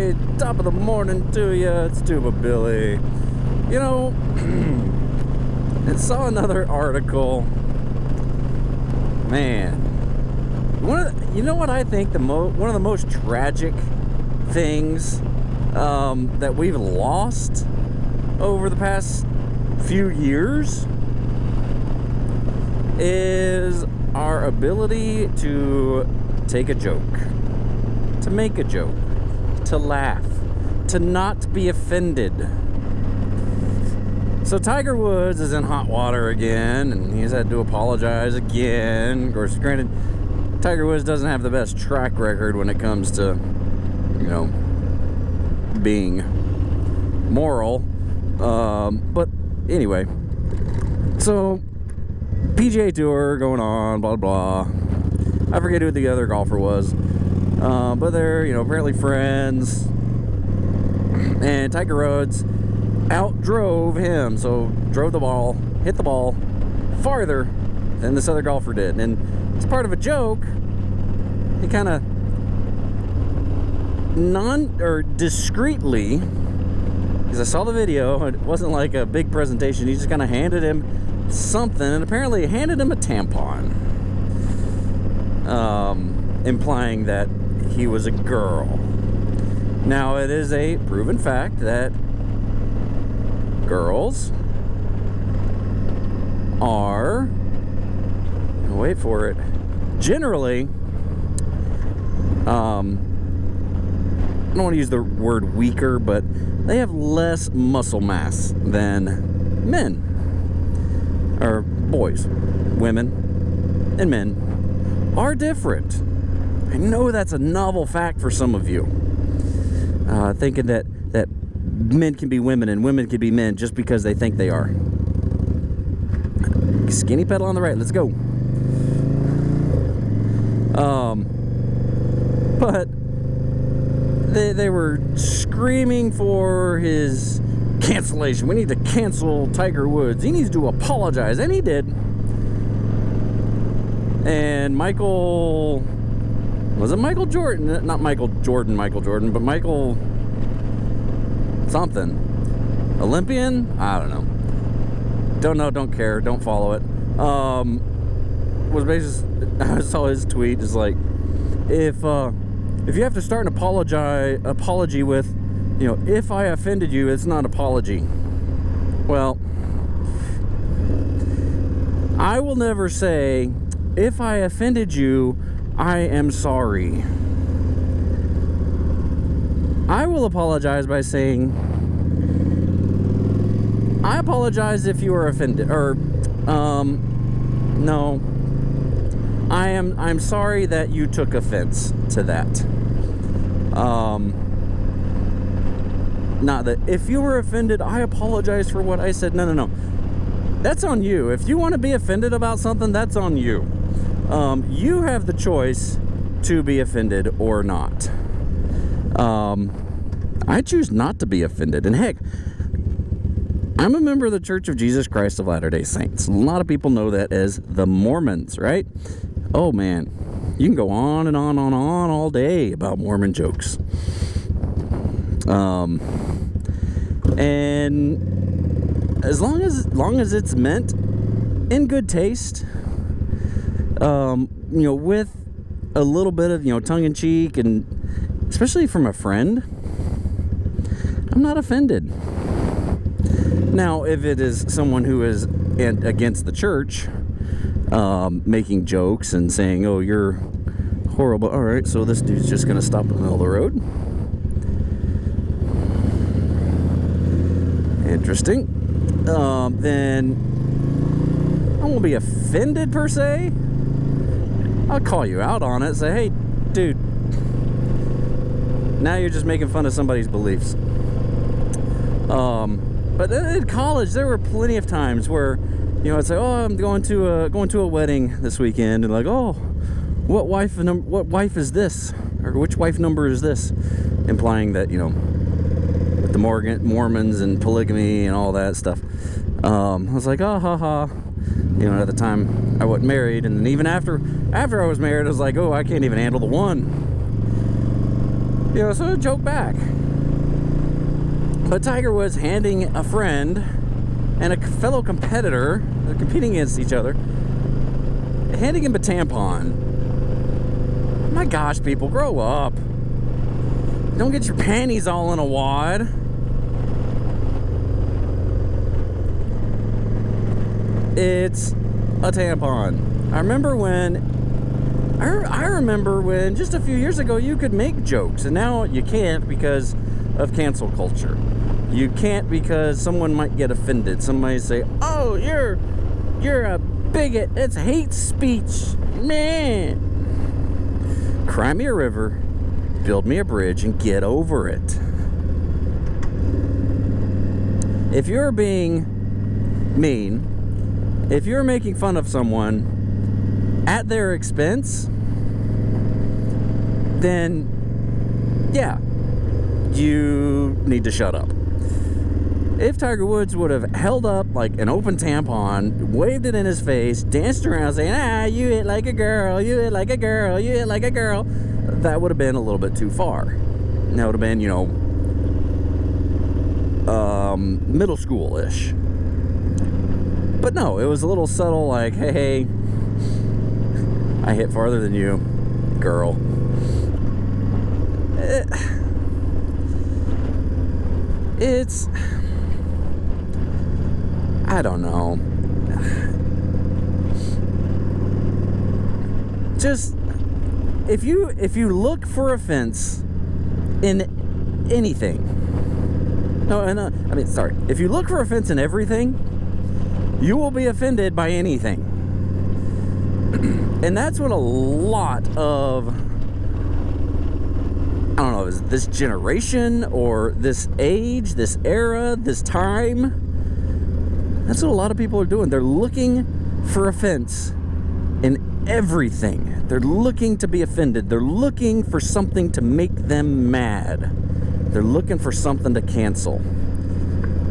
Hey, top of the morning to you. It's Tuba Billy. You know, I saw another article. Man, you know what I think one of the most tragic things that we've lost over the past few years is our ability to take a joke, to make a joke, to laugh, to not be offended. So Tiger Woods is in hot water again, and he's had to apologize again. Of course, granted, Tiger Woods doesn't have the best track record when it comes to, you know, being moral. But anyway, so PGA Tour going on, blah, blah. I forget who the other golfer was. But they're, you know, apparently friends. And Tiger Woods outdrove him. So drove the ball, hit the ball farther than this other golfer did. And as part of a joke, he kind of discreetly, because I saw the video, it wasn't like a big presentation, he just kind of handed him something, and apparently handed him a tampon, implying that he was a girl. Now, it is a proven fact that girls are, wait for it, generally, I don't want to use the word weaker, but they have less muscle mass than men, or boys. Women and men are different. I know that's a novel fact for some of you, thinking that men can be women and women can be men just because they think they are. Skinny pedal on the right, let's go. But they were screaming for his cancellation. We need to cancel Tiger Woods. He needs to apologize, and he did. And Michael, was it Michael Jordan? Not Michael Jordan, but Michael something. Olympian? I don't know. Don't know, don't care, don't follow it. Was basically, I saw his tweet, is like, if you have to start an apology with, you know, if I offended you, it's not an apology. Well, I will never say, if I offended you, I am sorry. I will apologize by saying, I apologize if you were offended, or, no, I'm sorry that you took offense to that. Not that if you were offended, I apologize for what I said. No. That's on you. If you want to be offended about something, that's on you. You have the choice to be offended or not. I choose not to be offended. And heck, I'm a member of the Church of Jesus Christ of Latter-day Saints. A lot of people know that as the Mormons, right? Oh man, you can go on and on all day about Mormon jokes. And as long as it's meant in good taste, you know, with a little bit of, you know, tongue-in-cheek, and especially from a friend, I'm not offended. Now, if it is someone who is against the church, making jokes and saying, oh, you're horrible, all right, so this dude's just gonna stop in the middle of the road. Interesting. Then I won't be offended per se. I'll call you out on it. Say, hey, dude, now you're just making fun of somebody's beliefs. But in college, there were plenty of times where, you know, I'd say, oh, I'm going to a wedding this weekend, and like, oh, what wife is this, or which wife number is this, implying that, you know, with the Mormons and polygamy and all that stuff. I was like, oh, ha ha. You know, at the time I wasn't married, and then even after I was married, I was like, oh, I can't even handle the one. You know, so a joke back. But Tiger Woods handing a friend and a fellow competitor, they're competing against each other, handing him a tampon. My gosh, people, grow up. Don't get your panties all in a wad. It's a tampon. I remember when just a few years ago you could make jokes, and now you can't because of cancel culture. You can't because someone might get offended. Somebody say, "Oh, you're a bigot. It's hate speech." Man. Cry me a river, build me a bridge, and get over it. If you're being mean, if you're making fun of someone at their expense, then yeah, you need to shut up. If Tiger Woods would have held up like an open tampon, waved it in his face, danced around saying, "Ah, you hit like a girl, you hit like a girl, you hit like a girl," that would have been a little bit too far. That would have been, you know, middle school-ish. But no, it was a little subtle, like, "Hey, I hit farther than you, girl." It's... I don't know. Just if you look for offense in anything, if you look for offense in everything, you will be offended by anything. And that's what a lot of, I don't know, is this generation or this age, this era, this time, that's what a lot of people are doing. They're looking for offense in everything. They're looking to be offended. They're looking for something to make them mad. They're looking for something to cancel.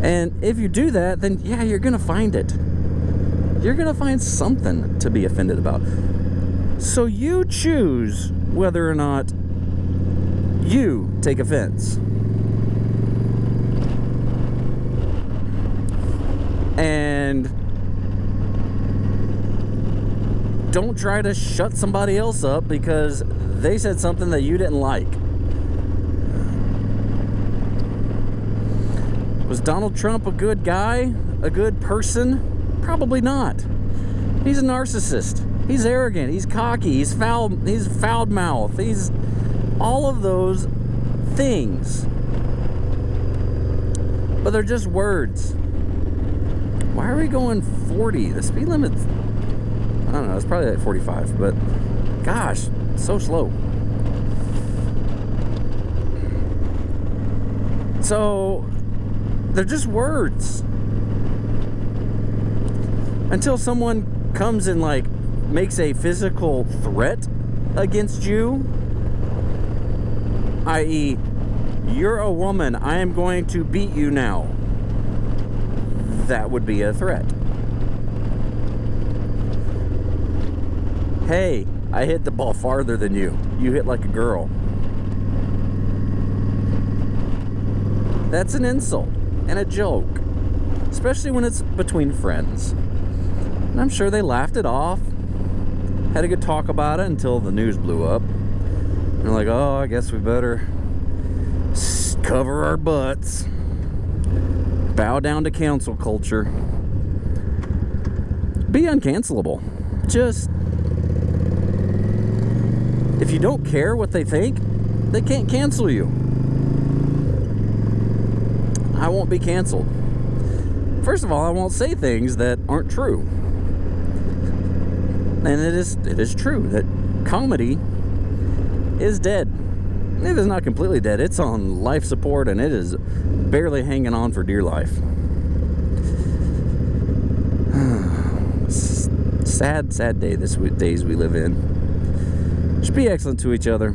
And if you do that, then yeah, you're going to find it. You're going to find something to be offended about. So you choose whether or not you take offense. And don't try to shut somebody else up because they said something that you didn't like. Was Donald Trump a good guy? A good person? Probably not. He's a narcissist. He's arrogant. He's cocky. He's foul-mouthed. He's all of those things. But they're just words. Why are we going 40? The speed limit's, I don't know, it's probably like 45, but gosh, so slow. So, they're just words. Until someone comes and like makes a physical threat against you, i.e., you're a woman, I am going to beat you now. That would be a threat. Hey, I hit the ball farther than you. You hit like a girl. That's an insult and a joke, especially when it's between friends. And I'm sure they laughed it off, had a good talk about it until the news blew up. And they're like, "Oh, I guess we better cover our butts. Bow down to cancel culture. Be uncancelable. Just, if you don't care what they think, they can't cancel you. I won't be canceled. First of all, I won't say things that aren't true. And it is true that comedy is dead. It is not completely dead. It's on life support, and it is barely hanging on for dear life. Sad day days we live in. Just be excellent to each other.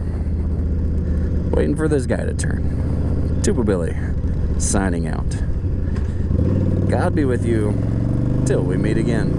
Waiting for this guy to turn. Tuba Billy, signing out. God be with you till we meet again.